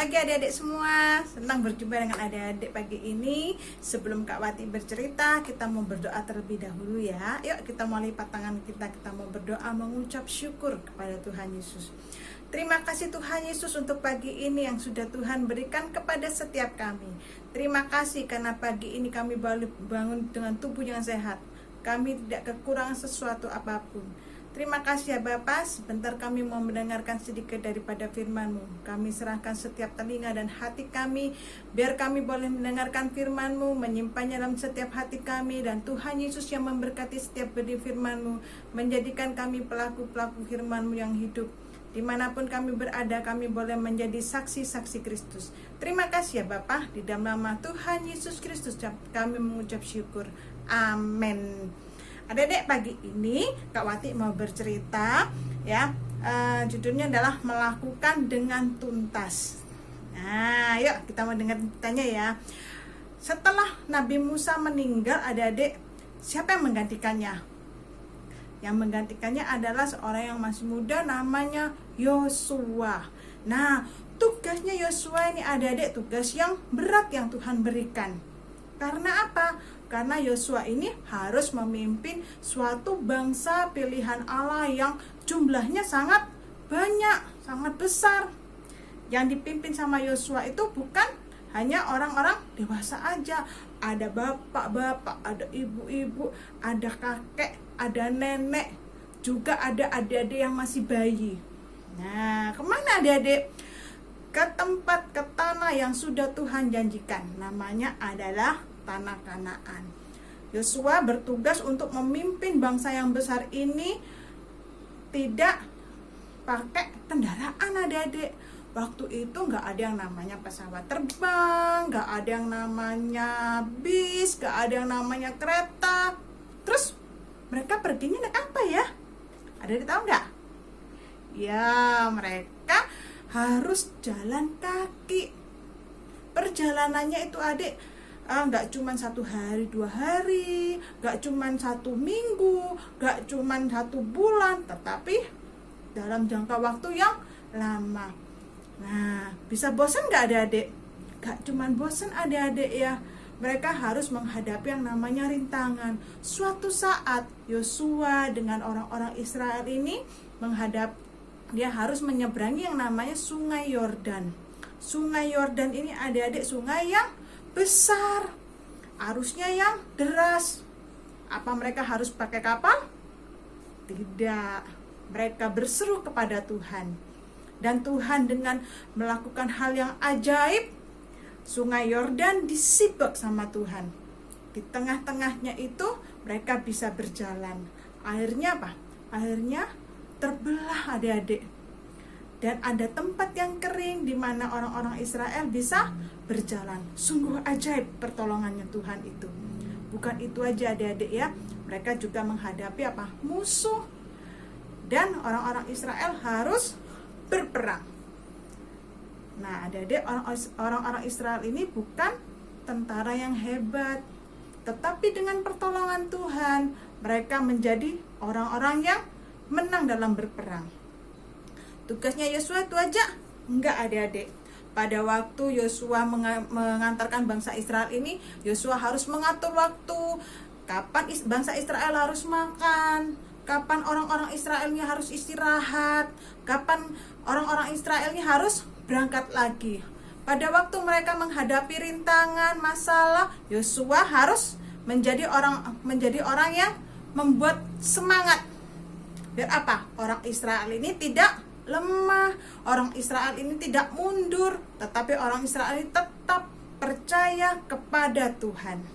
pagi adik-adik semua. Senang berjumpa dengan adik-adik pagi ini. Sebelum Kak Wati bercerita, kita mau berdoa terlebih dahulu ya. Yuk kita mau lipat tangan kita mau berdoa mengucap syukur kepada Tuhan Yesus. Terima kasih Tuhan Yesus untuk pagi ini yang sudah Tuhan berikan kepada setiap kami. Terima kasih karena pagi ini kami bangun dengan tubuh yang sehat. Kami tidak kekurangan sesuatu apapun. Terima kasih ya Bapa, sebentar kami mau mendengarkan sedikit daripada firman-Mu. Kami serahkan setiap telinga dan hati kami, biar kami boleh mendengarkan firman-Mu, menyimpannya dalam setiap hati kami, dan Tuhan Yesus yang memberkati setiap benih firman-Mu, menjadikan kami pelaku-pelaku firman-Mu yang hidup. Dimanapun kami berada, kami boleh menjadi saksi-saksi Kristus. Terima kasih ya Bapa, di dalam nama Tuhan Yesus Kristus kami mengucap syukur. Amin. Adik-adik, pagi ini Kak Wati mau bercerita ya, judulnya adalah melakukan dengan tuntas. Nah, yuk kita mau dengar ceritanya ya. Setelah Nabi Musa meninggal, adik-adik, siapa yang menggantikannya? Yang menggantikannya adalah seorang yang masih muda, namanya Yosua. Nah, tugasnya Yosua ini adik-adik tugas yang berat yang Tuhan berikan. Karena apa? Karena Yosua ini harus memimpin suatu bangsa pilihan Allah yang jumlahnya sangat banyak, sangat besar. Yang dipimpin sama Yosua itu bukan hanya orang-orang dewasa aja. Ada bapak-bapak, ada ibu-ibu, ada kakek, ada nenek, juga ada adik-adik yang masih bayi. Nah, kemana adik-adik? Ke tempat, ke tanah yang sudah Tuhan janjikan. Namanya adalah tanah Kanaan. Yosua bertugas untuk memimpin bangsa yang besar ini tidak pakai kendaraan adik-adik. Waktu itu nggak ada yang namanya pesawat terbang, nggak ada yang namanya bis, nggak ada yang namanya kereta. Terus mereka perginya naik apa ya? Adik-adik tahu nggak? Ya, mereka harus jalan kaki. Perjalanannya itu adik nggak cuma 1 hari 2 hari, nggak cuma 1 minggu, nggak cuma 1 bulan, tetapi dalam jangka waktu yang lama. Nah, bisa bosan nggak adik-adik? Nggak cuma bosan adik-adik ya, mereka harus menghadapi yang namanya rintangan. Suatu saat Yosua dengan orang-orang Israel ini dia harus menyeberangi yang namanya Sungai Yordan. Sungai Yordan ini adik-adik sungai yang besar, arusnya yang deras. Apa mereka harus pakai kapal? Tidak. Mereka berseru kepada Tuhan. Dan Tuhan dengan melakukan hal yang ajaib, Sungai Yordan disibak sama Tuhan. Di tengah-tengahnya itu mereka bisa berjalan. Akhirnya apa? Akhirnya terbelah adik-adik. Dan ada tempat yang kering di mana orang-orang Israel bisa berjalan. Sungguh ajaib pertolongannya Tuhan itu. Bukan itu aja adik-adik ya, mereka juga menghadapi apa? Musuh. Dan orang-orang Israel harus berperang. Nah, adik-adik, orang-orang Israel ini bukan tentara yang hebat, tetapi dengan pertolongan Tuhan, mereka menjadi orang-orang yang menang dalam berperang. Tugasnya Yosua itu aja? Enggak adik-adik. Pada waktu Yosua mengantarkan bangsa Israel ini, Yosua harus mengatur waktu. Kapan bangsa Israel harus makan, kapan orang-orang Israelnya harus istirahat, kapan orang-orang Israelnya harus berangkat lagi. Pada waktu mereka menghadapi rintangan, masalah, Yosua harus menjadi orang yang membuat semangat. Biar apa? Orang Israel ini tidak lemah, orang Israel ini tidak mundur, tetapi orang Israel ini tetap percaya kepada Tuhan.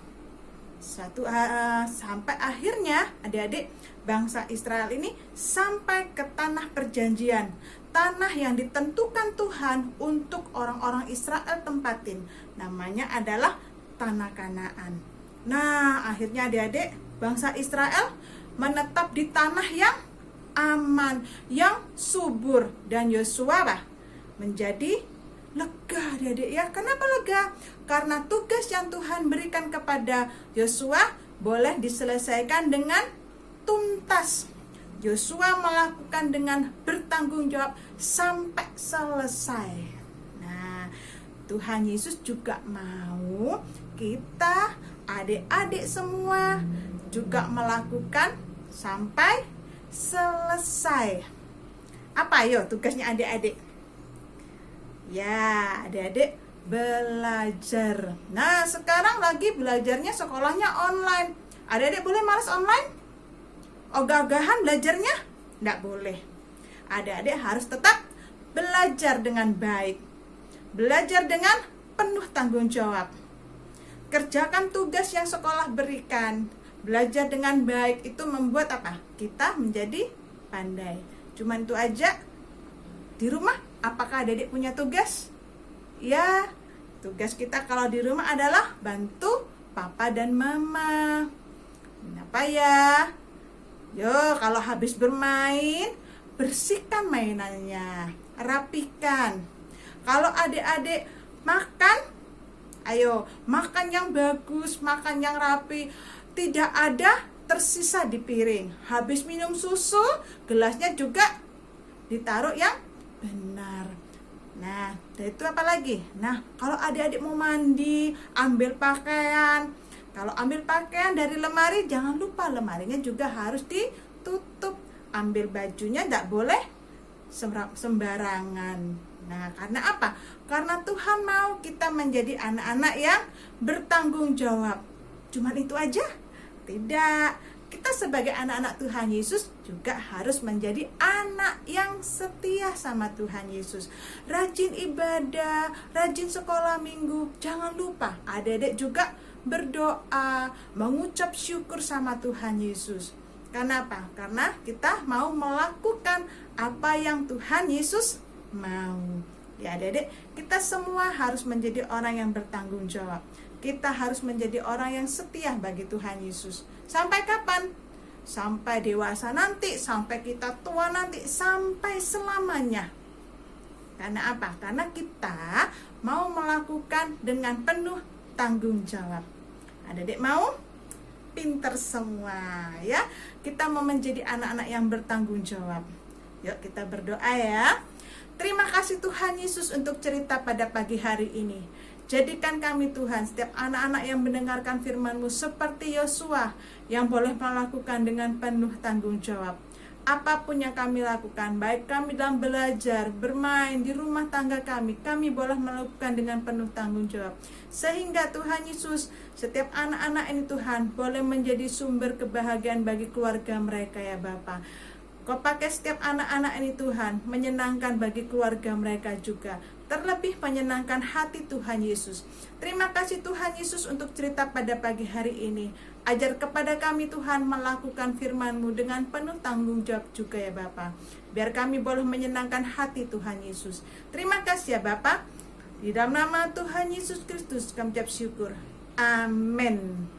Sampai akhirnya adik-adik, bangsa Israel ini sampai ke tanah perjanjian, tanah yang ditentukan Tuhan untuk orang-orang Israel tempatin. Namanya adalah tanah Kanaan. Nah, akhirnya adik-adik, bangsa Israel menetap di tanah yang aman, yang subur, dan Yosua menjadi lega adik-adik ya. Kenapa lega? Karena tugas yang Tuhan berikan kepada Yosua boleh diselesaikan dengan tuntas. Yosua melakukan dengan bertanggung jawab sampai selesai. Nah, Tuhan Yesus juga mau kita, adik-adik semua, juga melakukan sampai selesai. Apa ayo tugasnya adik-adik? Ya, adik-adik belajar. Nah, sekarang lagi belajarnya sekolahnya online. Adik-adik boleh malas online? Ogah-ogahan belajarnya? Nggak boleh. Adik-adik harus tetap belajar dengan baik. Belajar dengan penuh tanggung jawab. Kerjakan tugas yang sekolah berikan. Belajar dengan baik itu membuat apa? Kita menjadi pandai. Cuman itu aja. Di rumah, apakah adik-adik punya tugas? Ya, tugas kita kalau di rumah adalah bantu papa dan mama. Kenapa ya? Yo, kalau habis bermain, bersihkan mainannya, rapikan. Kalau adik-adik makan, ayo makan yang bagus, makan yang rapi. Tidak ada tersisa di piring. Habis minum susu, gelasnya juga ditaruh yang benar. Nah, itu apa lagi? Nah, kalau adik-adik mau mandi, ambil pakaian. Kalau ambil pakaian dari lemari, jangan lupa lemarinya juga harus ditutup. Ambil bajunya tidak boleh sembarangan. Nah, karena apa? Karena Tuhan mau kita menjadi anak-anak yang bertanggung jawab. Cuman itu aja? Tidak. Kita sebagai anak-anak Tuhan Yesus juga harus menjadi anak yang setia sama Tuhan Yesus. Rajin ibadah, rajin sekolah minggu. Jangan lupa, adik-adik juga berdoa, mengucap syukur sama Tuhan Yesus. Karena apa? Karena kita mau melakukan apa yang Tuhan Yesus mau. Ya adik-adik, kita semua harus menjadi orang yang bertanggung jawab. Kita harus menjadi orang yang setia bagi Tuhan Yesus. Sampai kapan? Sampai dewasa nanti, sampai kita tua nanti, sampai selamanya. Karena apa? Karena kita mau melakukan dengan penuh tanggung jawab. Adik-adik mau? Pinter semua ya. Kita mau menjadi anak-anak yang bertanggung jawab. Yuk kita berdoa ya. Terima kasih Tuhan Yesus untuk cerita pada pagi hari ini. Jadikan kami Tuhan, setiap anak-anak yang mendengarkan firman-Mu seperti Yosua yang boleh melakukan dengan penuh tanggung jawab. Apapun yang kami lakukan, baik kami dalam belajar, bermain, di rumah tangga kami boleh melakukan dengan penuh tanggung jawab. Sehingga Tuhan Yesus, setiap anak-anak ini Tuhan, boleh menjadi sumber kebahagiaan bagi keluarga mereka ya Bapa. Kau pakai setiap anak-anak ini Tuhan, menyenangkan bagi keluarga mereka juga. Terlebih menyenangkan hati Tuhan Yesus. Terima kasih Tuhan Yesus untuk cerita pada pagi hari ini. Ajar kepada kami Tuhan melakukan firman-Mu dengan penuh tanggung jawab juga ya Bapa. Biar kami boleh menyenangkan hati Tuhan Yesus. Terima kasih ya Bapa. Di dalam nama Tuhan Yesus Kristus kami ucap syukur. Amin.